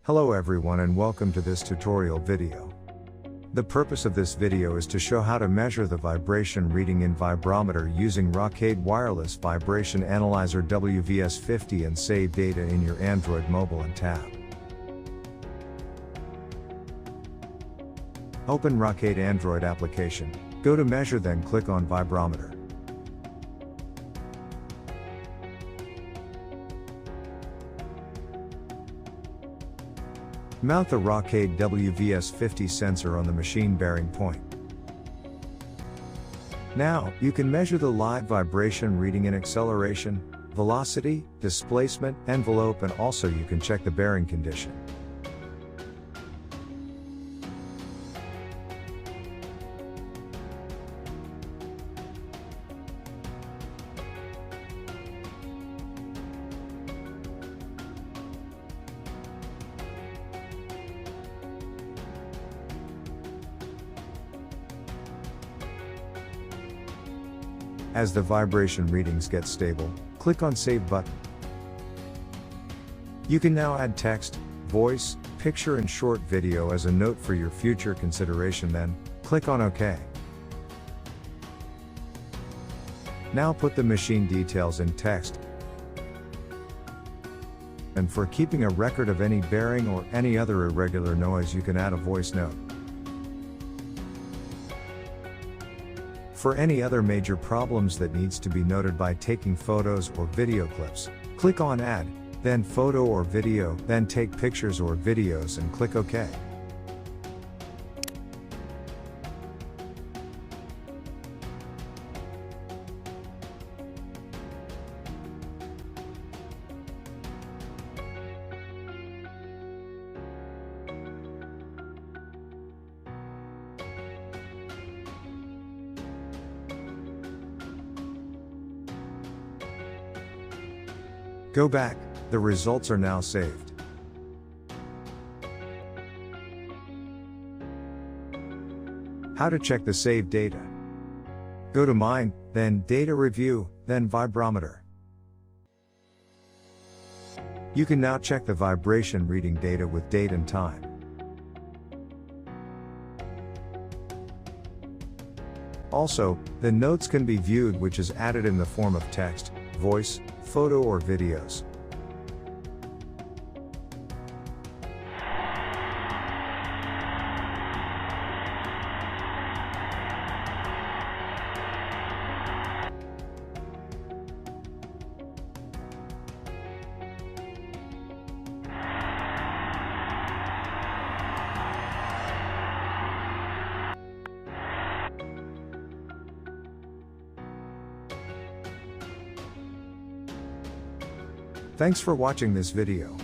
Hello everyone and welcome to this tutorial video. The purpose of this video is to show how to measure the vibration reading in vibrometer using ROKADE Wireless Vibration Analyzer WVS50 and save data in your Android mobile and tab. Open ROKADE Android application, go to Measure, then click on Vibrometer. Mount the ROKADE WVS50 sensor on the machine bearing point. Now, you can measure the live vibration reading in acceleration, velocity, displacement, envelope, and also you can check the bearing condition. As the vibration readings get stable, click on Save button. You can now add text, voice, picture and short video as a note for your future consideration, then click on OK. Now put the machine details in text. And for keeping a record of any bearing or any other irregular noise, you can add a voice note. For any other major problems that needs to be noted by taking photos or video clips, click on Add, then Photo or Video, then Take Pictures or Videos and click OK. Go back, the results are now saved. How to check the saved data? Go to Mine, then Data Review, then Vibrometer. You can now check the vibration reading data with date and time. Also, the notes can be viewed, which is added in the form of text, voice, photo or videos. Thanks for watching this video.